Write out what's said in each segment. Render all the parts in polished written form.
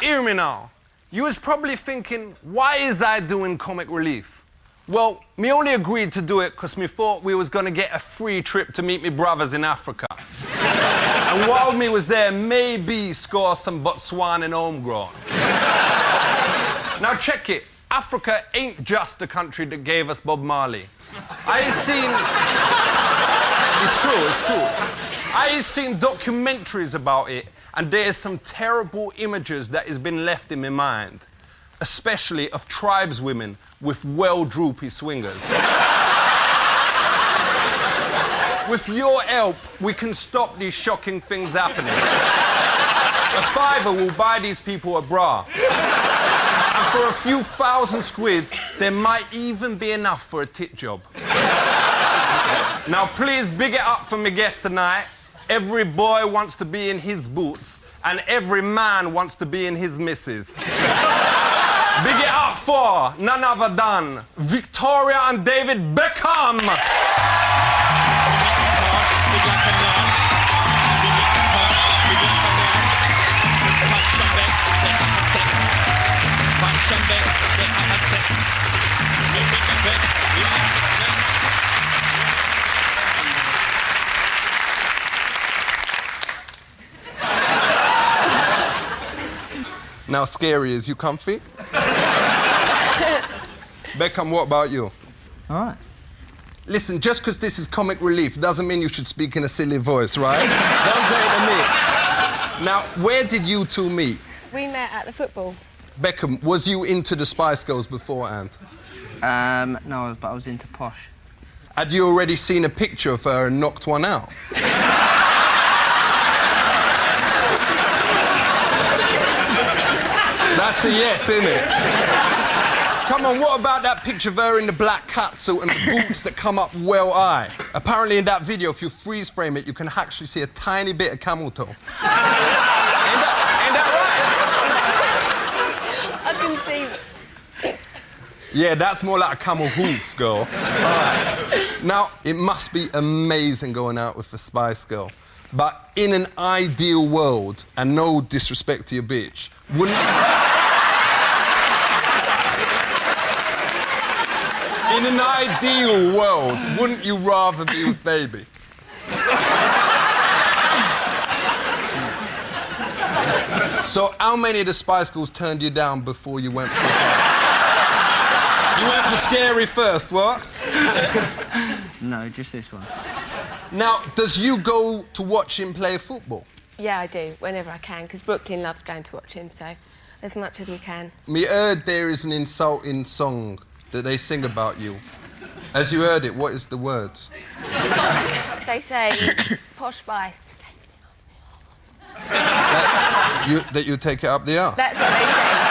Hear me now. You was probably thinking, why is I doing comic relief? Well, me only agreed to do it because me thought we was gonna get a free trip to meet me brothers in Africa. And while me was there, maybe score some Botswana and homegrown. Now check it. Africa ain't just the country that gave us Bob Marley. I seen... It's true. I seen documentaries about it, and there's some terrible images that has been left in my mind, especially of tribeswomen with well-droopy swingers. With your help, we can stop these shocking things happening. A fiver will buy these people a bra. And for a few thousand quid, there might even be enough for a tit job. Now, please big it up for my guest tonight. Every boy wants to be in his boots, and every man wants to be in his missus. Big it up for none other than Victoria and David Beckham. Now, Scary, is you comfy? Beckham, what about you? All right. Listen, just because this is comic relief doesn't mean you should speak in a silly voice, right? Don't say it to me. Now, where did you two meet? We met at the football. Beckham, was you into the Spice Girls beforehand? No, but I was into Posh. Had you already seen a picture of her and knocked one out? That's a yes, isn't it? Come on, what about that picture of her in the black catsuit and the boots that come up well high? Apparently in that video, if you freeze frame it, you can actually see a tiny bit of camel toe. Ain't that I can see... right? Yeah, that's more like a camel hoof, girl. All right. Now, it must be amazing going out with a Spice Girl. But in an ideal world, and no disrespect to your bitch, wouldn't... In an ideal world, wouldn't you rather be with Baby? So how many of the Spice Girls turned you down before you went for her? You went for Scary first, what? No, just this one. Now, does you go to watch him play football? Yeah, I do, whenever I can, because Brooklyn loves going to watch him, so as much as we can. Me heard there is an insulting song that they sing about you. As you heard it, what is the words? They say, Posh Spice. That you take it up the arse? That's what they say.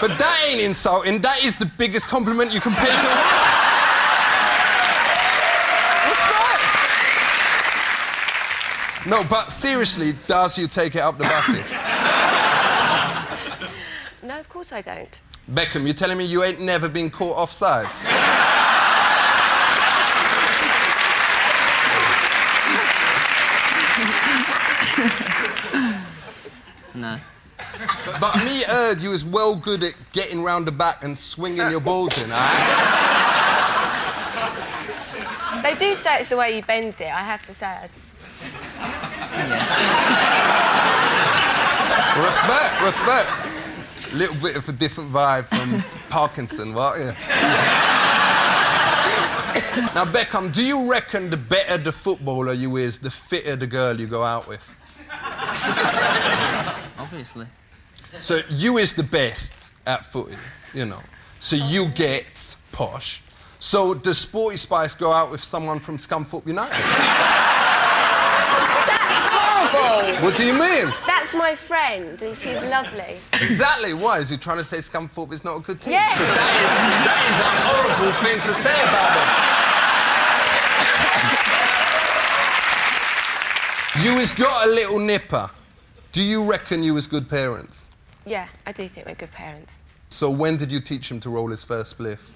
But that ain't insulting. That is the biggest compliment you can pay to a woman. Respect. No, but seriously, does you take it up the butty? No, of course I don't. Beckham, you telling me you ain't never been caught offside? No. But me heard you was well good at getting round the back and swinging your balls in, They do say it's the way you bend it, I have to say. Respect. Little bit of a different vibe from Parkinson, what? Yeah. Now, Beckham, do you reckon the better the footballer you is, the fitter the girl you go out with? Obviously. So you is the best at footy, you know. So you get Posh. So does Sporty Spice go out with someone from Scunthorpe United? That's horrible! What do you mean? That's my friend, and she's lovely. Exactly. Why? Is he trying to say Scunthorpe is not a good team? Yes! That is a horrible thing to say about them. You has got a little nipper. Do you reckon you was good parents? Yeah, I do think we're good parents. So when did you teach him to roll his first spliff?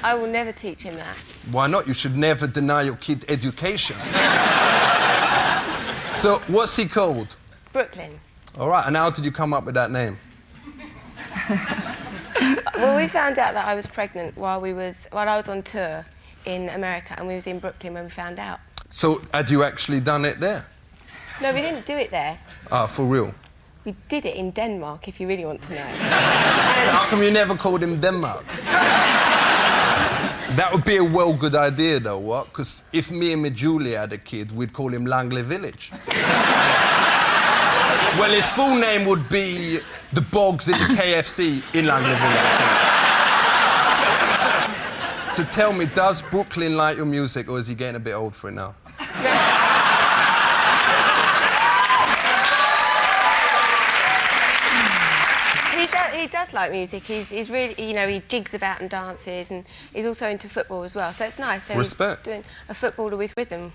I will never teach him that. Why not? You should never deny your kid education. So, what's he called? Brooklyn. All right, and how did you come up with that name? Well, we found out that I was pregnant while I was on tour in America, and we was in Brooklyn when we found out. So, had you actually done it there? No, we didn't do it there. Ah, for real? We did it in Denmark, if you really want to know. How come you never called him Denmark? That would be a well good idea, though, what? Because if me and my Julie had a kid, we'd call him Langley Village. Well, his full name would be The Bogs in the KFC in Langley Village. So tell me, does Brooklyn like your music, or is he getting a bit old for it now? He does like music. He's really, you know, he jigs about and dances, and he's also into football as well. So it's nice. So Respect. He's doing a footballer with rhythm.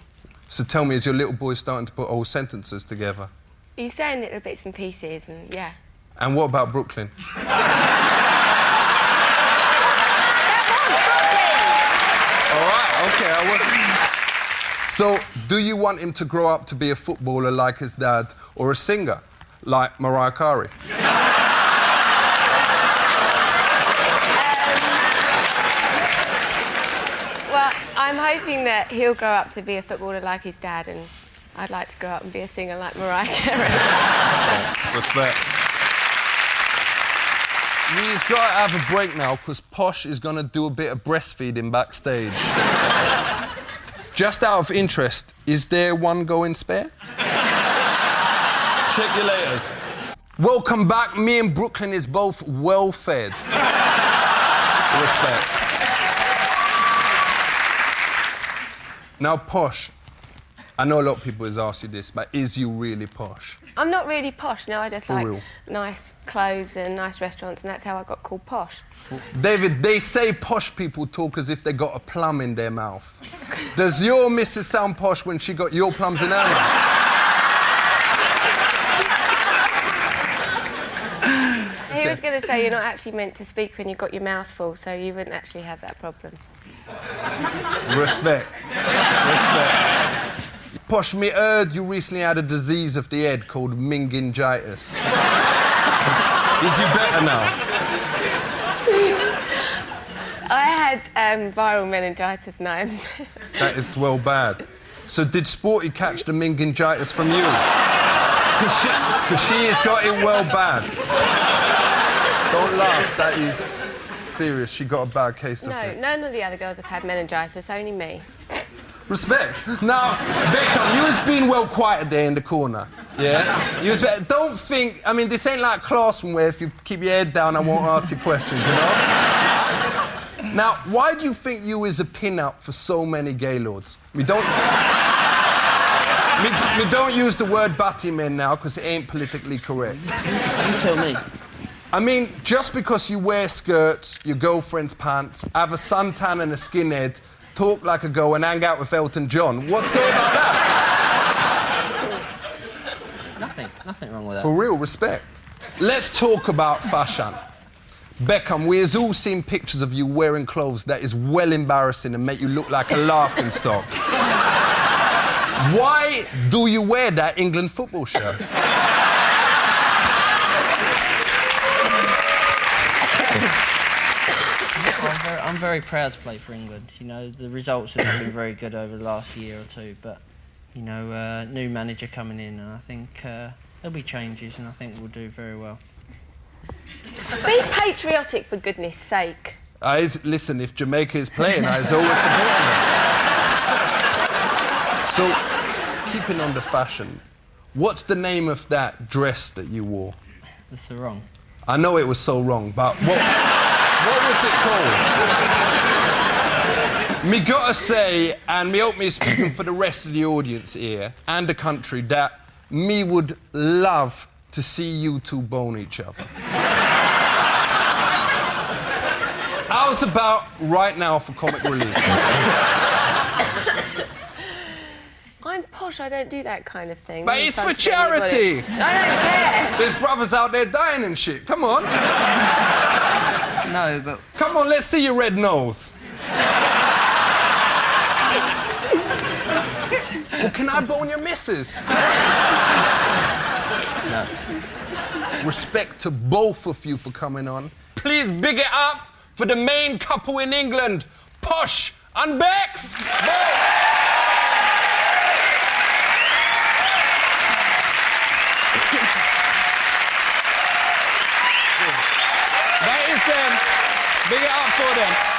So tell me, is your little boy starting to put whole sentences together? He's saying little bits and pieces, and yeah. And what about Brooklyn? All right, okay. So, do you want him to grow up to be a footballer like his dad, or a singer like Mariah Carey? Well, I'm hoping that he'll grow up to be a footballer like his dad, and I'd like to grow up and be a singer like Mariah Carey. Respect. He's got to have a break now, because Posh is going to do a bit of breastfeeding backstage. Just out of interest, is there one going spare? Check you later. Welcome back. Me and Brooklyn is both well fed. Respect. Now, Posh, I know a lot of people has asked you this, but is you really posh? I'm not really posh, no. I just For like real? nice clothes and nice restaurants, and that's how I got called posh. David, they say posh people talk as if they got a plum in their mouth. Does your missus sound posh when she got your plums in her mouth? He was going to say you're not actually meant to speak when you've got your mouth full, so you wouldn't actually have that problem. Respect. Respect. Posh, me heard you recently had a disease of the head called meningitis. Is you better now? I had viral meningitis now. That is well bad. So did Sporty catch the meningitis from you? Because she has got it well bad. Don't laugh, that is serious. She got a bad case of No, it. none of the other girls have had meningitis, only me. Respect. Now, Beckham, you was being well quiet there in the corner. Yeah? You was, don't think, I mean, this ain't like classroom where if you keep your head down, I won't ask you questions, you know? Now, why do you think you is a pin-up for so many gaylords? We don't use the word batty men now, because it ain't politically correct. You tell me. I mean, just because you wear skirts, your girlfriend's pants, have a suntan and a skinhead, talk like a girl and hang out with Elton John, what's going on there? Nothing wrong with that. For real, respect. Let's talk about fashion. Beckham, we has all seen pictures of you wearing clothes that is well embarrassing and make you look like a laughing stock. Why do you wear that England football shirt? I'm very proud to play for England. You know, the results have not been very good over the last year or two, but, you know, new manager coming in, and I think there'll be changes, and I think we'll do very well. Be patriotic, for goodness sake. Listen, if Jamaica is playing, I is always supporting them. So, keeping on the fashion, what's the name of that dress that you wore? The sarong. I know it was so wrong, but what was it called? Me gotta say, and me hope me speaking for the rest of the audience here and the country, that me would love to see you two bone each other. How's about right now for comic relief? I'm posh, I don't do that kind of thing. But it's for charity! I don't care. There's brothers out there dying and shit. Come on. No, but... Come on, let's see your red nose. Well, can I bone your missus? No. Respect to both of you for coming on. Please big it up for the main couple in England, Posh and Bex. That is them. Big it up for them.